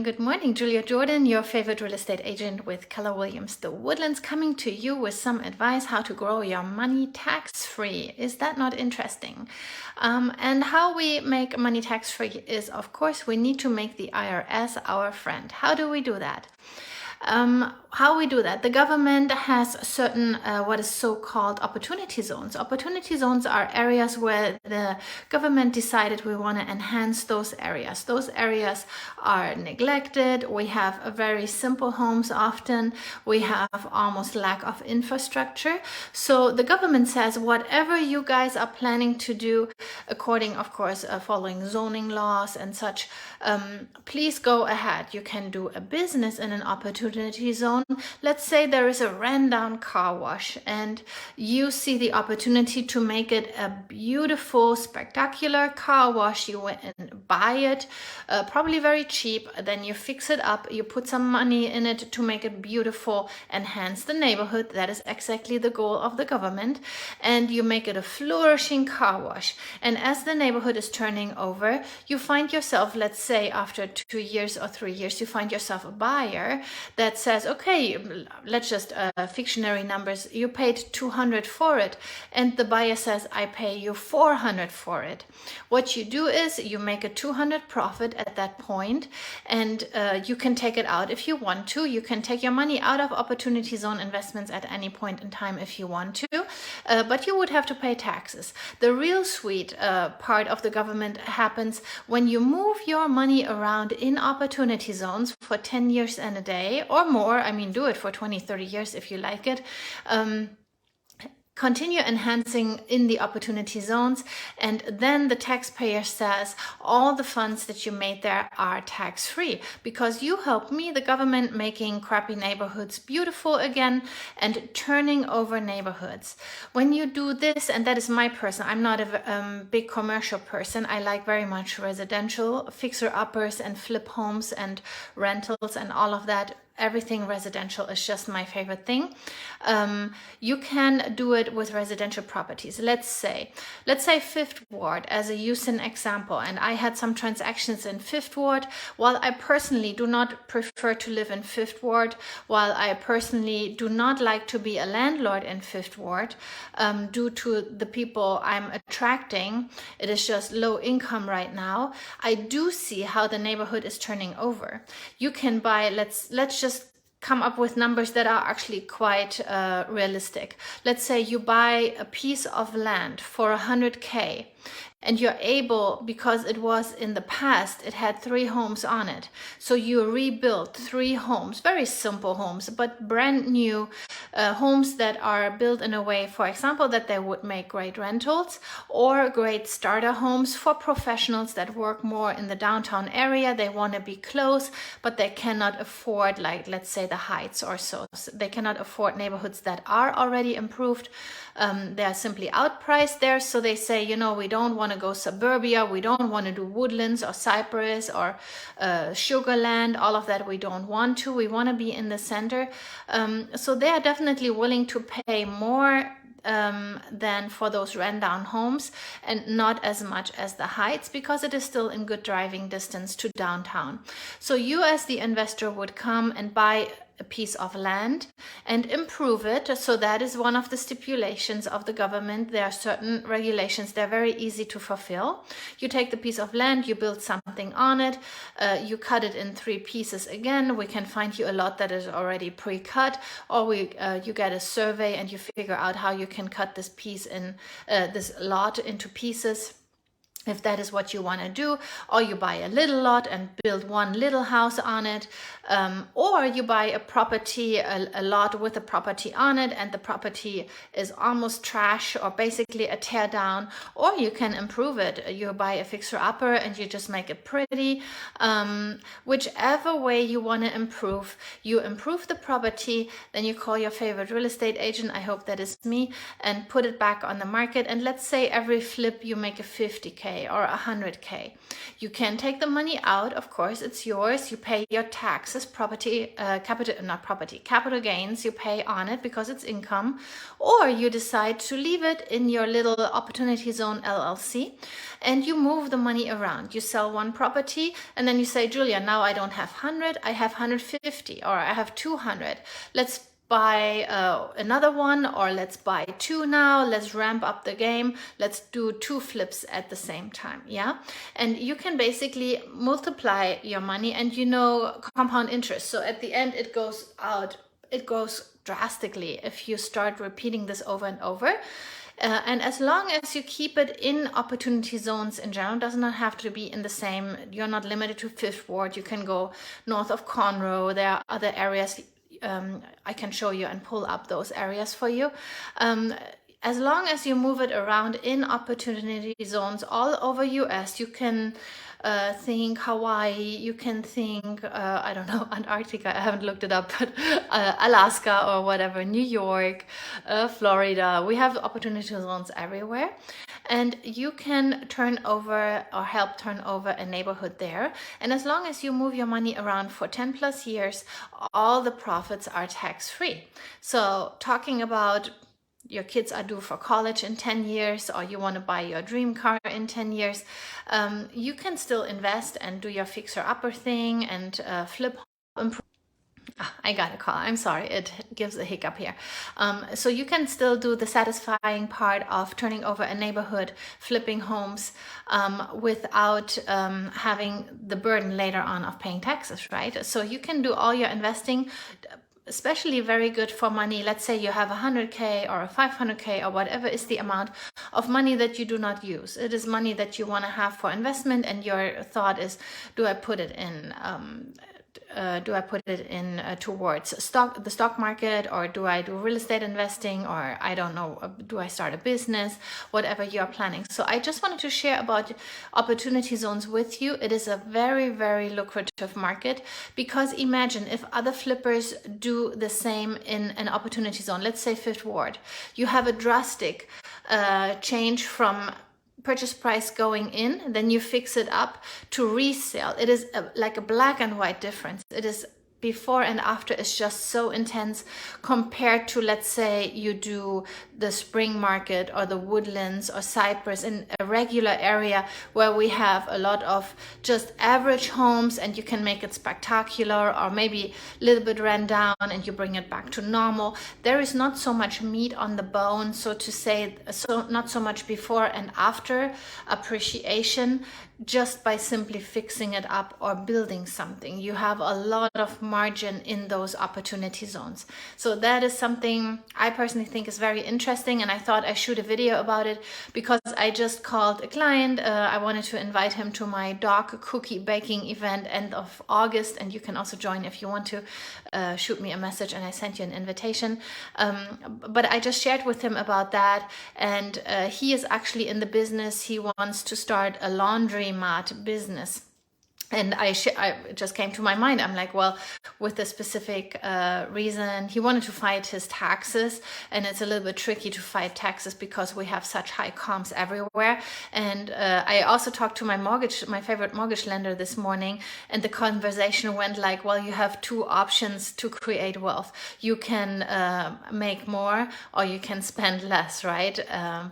Good morning. Julia Jordan, your favorite real estate agent with Keller Williams The Woodlands, coming to you with some advice how to grow your money tax-free. Is that not interesting? And how we make money tax-free is, of course, we need to make the IRS our friend. How do we do that? How we do that? The government has certain what is so-called opportunity zones. Opportunity zones are areas where the government decided we want to enhance those areas. Those areas are neglected. We have very simple homes often. We have almost lack of infrastructure. So the government says whatever you guys are planning to do, according, of course, following zoning laws and such, please go ahead. You can do a business in an opportunity zone. Let's say there is a ran-down car wash and you see the opportunity to make it a beautiful, spectacular car wash. You went and buy it, probably very cheap. Then you fix it up. You put some money in it to make it beautiful, enhance the neighborhood. That is exactly the goal of the government. And you make it a flourishing car wash. And as the neighborhood is turning over, you find yourself, let's say after 2 years or 3 years, you find yourself a buyer that says, okay, let's just fictionary numbers, you paid 200 for it, and the buyer says, I pay you 400 for it. What you do is you make a 200 profit at that point, and you can take it out if you want to. You can take your money out of opportunity zone investments at any point in time if you want to, but you would have to pay taxes. The real sweet part of the government happens when you move your money around in opportunity zones for 10 years and a day or more. I mean, do it for 20, 30 years if you like it. Continue enhancing in the opportunity zones, and then the taxpayer says all the funds that you made there are tax-free because you help me, the government, making crappy neighborhoods beautiful again and turning over neighborhoods. When you do this, and that is my person, I'm not a big commercial person. I like very much residential, fixer-uppers and flip homes and rentals and all of that. Everything residential is just my favorite thing. You can do it with residential properties. Let's say Fifth Ward as a use and example. And I had some transactions in Fifth Ward. While I personally do not prefer to live in Fifth Ward, while I personally do not like to be a landlord in Fifth Ward, due to the people I'm attracting, it is just low income right now. I do see how the neighborhood is turning over. You can buy, let's just come up with numbers that are actually quite realistic. Let's say you buy a piece of land for 100K, and you're able, because it was in the past, it had 3 homes on it. So you rebuilt 3 homes, very simple homes, but brand new homes that are built in a way, for example, that they would make great rentals or great starter homes for professionals that work more in the downtown area. They want to be close, but they cannot afford, like, let's say the Heights or so. They cannot afford neighborhoods that are already improved. They are simply outpriced there. So they say, you know, we don't want to go suburbia, we don't want to do Woodlands or Cypress or Sugarland, all of that we don't want to. We want to be in the center. So they are definitely willing to pay more than for those ran-down homes, and not as much as the Heights because it is still in good driving distance to downtown. So you as the investor would come and buy a piece of land and improve it. So that is one of the stipulations of the government. There are certain regulations. They're very easy to fulfill. You take the piece of land, you build something on it, you cut it in 3 pieces again. We can find you a lot that is already pre-cut, or you get a survey and you figure out how you can cut this piece in this lot into pieces, if that is what you want to do. Or you buy a little lot and build one little house on it, or you buy a property, a lot with a property on it, and the property is almost trash or basically a tear down, or you can improve it. You buy a fixer-upper and you just make it pretty. Whichever way you want to improve, you improve the property, then you call your favorite real estate agent, I hope that is me, and put it back on the market. And let's say every flip you make a 50K. 50K or 100K. You can take the money out, of course, it's yours. You pay your taxes, capital gains, you pay on it because it's income, or you decide to leave it in your little Opportunity Zone LLC and you move the money around. You sell one property and then you say, Julia, now I don't have 100, I have 150 or I have 200. Let's buy another one, or let's buy two now, let's ramp up the game, let's do 2 flips at the same time. Yeah, and you can basically multiply your money, and compound interest, so at the end it goes drastically if you start repeating this over and over. And as long as you keep it in opportunity zones in general, does not have to be in the same, you're not limited to Fifth Ward, you can go north of Conroe, there are other areas. I can show you and pull up those areas for you. As long as you move it around in opportunity zones all over US, you can think Hawaii, you can think, I don't know, Antarctica, I haven't looked it up, but Alaska or whatever, New York, Florida, we have opportunity zones everywhere. And you can turn over or help turn over a neighborhood there. And as long as you move your money around for 10 plus years, all the profits are tax-free. So talking about your kids are due for college in 10 years, or you want to buy your dream car in 10 years, you can still invest and do your fixer-upper thing and flip. I got a call. I'm sorry. It gives a hiccup here. So you can still do the satisfying part of turning over a neighborhood, flipping homes, without having the burden later on of paying taxes, right? So you can do all your investing, especially very good for money. Let's say you have 100K or 500K or whatever is the amount of money that you do not use. It is money that you want to have for investment, and your thought is, do I put it in towards the stock market, or do I do real estate investing, or I don't know, do I start a business, whatever you are planning. So I just wanted to share about opportunity zones with you. It is a very, very lucrative market, because imagine if other flippers do the same in an opportunity zone, let's say Fifth Ward, you have a drastic change from purchase price going in, then you fix it up to resale. It is like a black and white difference. It is before and after is just so intense compared to, let's say, you do the Spring Market or the Woodlands or Cypress in a regular area where we have a lot of just average homes, and you can make it spectacular, or maybe a little bit ran down and you bring it back to normal. There is not so much meat on the bone, so to say, so not so much before and after appreciation just by simply fixing it up or building something. You have a lot of margin in those opportunity zones. So that is something I personally think is very interesting, and I thought I shoot a video about it because I just called a client. I wanted to invite him to my dog cookie baking event end of August, and you can also join if you want to. Shoot me a message and I sent you an invitation. But I just shared with him about that, and he is actually in the business. He wants to start a laundromat business. And I just came to my mind. I'm like, well, with a specific reason, he wanted to fight his taxes, and it's a little bit tricky to fight taxes because we have such high comps everywhere. And I also talked to my favorite mortgage lender this morning, and the conversation went like, well, you have 2 options to create wealth. You can make more, or you can spend less, right?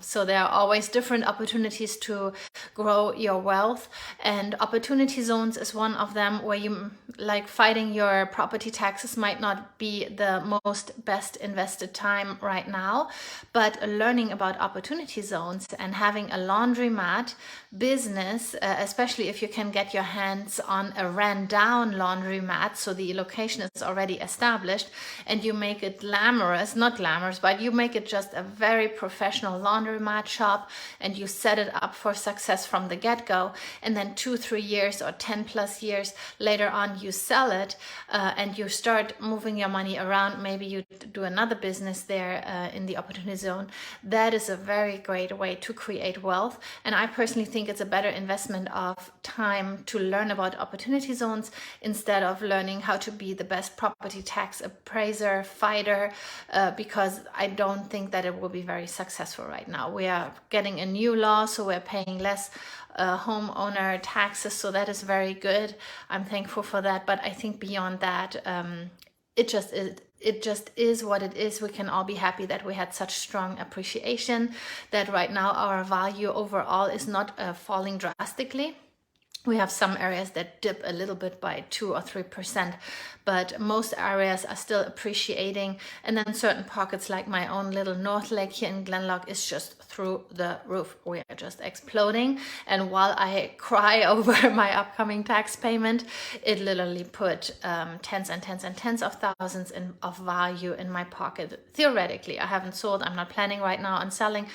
So there are always different opportunities to grow your wealth, and opportunity zones is one of them, where you, like, fighting your property taxes might not be the best invested time right now, but learning about opportunity zones and having a laundromat business, especially if you can get your hands on a ran down laundromat, so the location is already established, and you make it not glamorous, but you make it just a very professional laundromat shop, and you set it up for success from the get-go, and then 2-3 years or 10 10 plus years later on you sell it and you start moving your money around, maybe you do another business there in the opportunity zone, that is a very great way to create wealth. And I personally think it's a better investment of time to learn about opportunity zones instead of learning how to be the best property tax appraiser, fighter, because I don't think that it will be very successful right now. We are getting a new law, so we're paying less homeowner taxes, so that is very good. I'm thankful for that, but I think beyond that, it just is what it is. We can all be happy that we had such strong appreciation, that right now our value overall is not falling drastically. We have some areas that dip a little bit by 2 or 3%, but most areas are still appreciating. And then certain pockets, like my own little North Lake here in Glenlock, is just through the roof. We are just exploding. And while I cry over my upcoming tax payment, it literally put tens and tens and tens of thousands of value in my pocket. Theoretically, I haven't sold. I'm not planning right now on selling.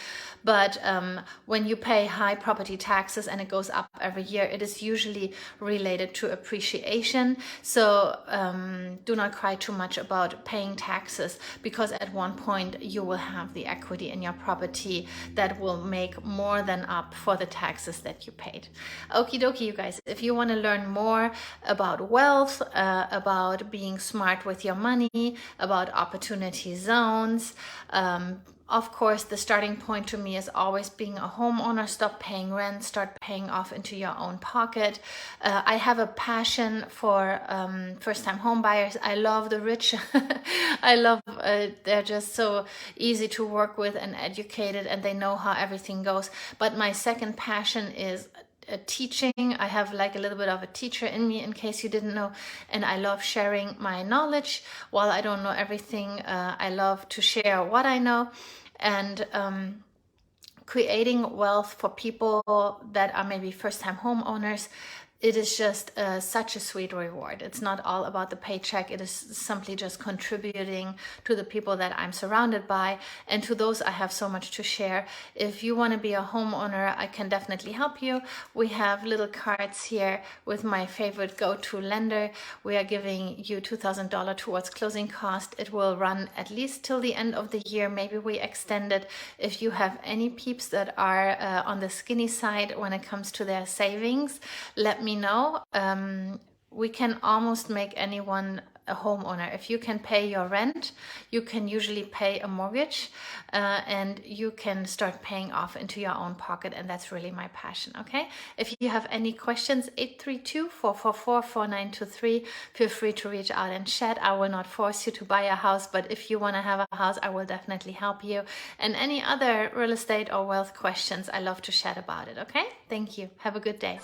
But when you pay high property taxes and it goes up every year, it is usually related to appreciation. So do not cry too much about paying taxes, because at one point you will have the equity in your property that will make more than up for the taxes that you paid. Okie dokie, you guys. If you want to learn more about wealth, about being smart with your money, about opportunity zones, of course, the starting point to me is always being a homeowner. Stop paying rent, start paying off into your own pocket. I have a passion for first-time home buyers. I love the rich. I love, they're just so easy to work with and educated, and they know how everything goes. But my second passion is teaching. I have like a little bit of a teacher in me, in case you didn't know, and I love sharing my knowledge. While I don't know everything, I love to share what I know, and creating wealth for people that are maybe first-time homeowners. It is just such a sweet reward. It's not all about the paycheck. It is simply just contributing to the people that I'm surrounded by, and to those I have so much to share. If you want to be a homeowner, I can definitely help you. We have little cards here with my favorite go-to lender. We are giving you $2,000 towards closing cost. It will run at least till the end of the year. Maybe we extend it. If you have any peeps that are on the skinny side when it comes to their savings, let me know. We can almost make anyone a homeowner. If you can pay your rent, you can usually pay a mortgage, and you can start paying off into your own pocket, and that's really my passion. Okay, if you have any questions, 832-444-4923. Feel free to reach out and chat. I will not force you to buy a house, but if you want to have a house, I will definitely help you. And any other real estate or wealth questions, I love to chat about it. Okay, thank you. Have a good day.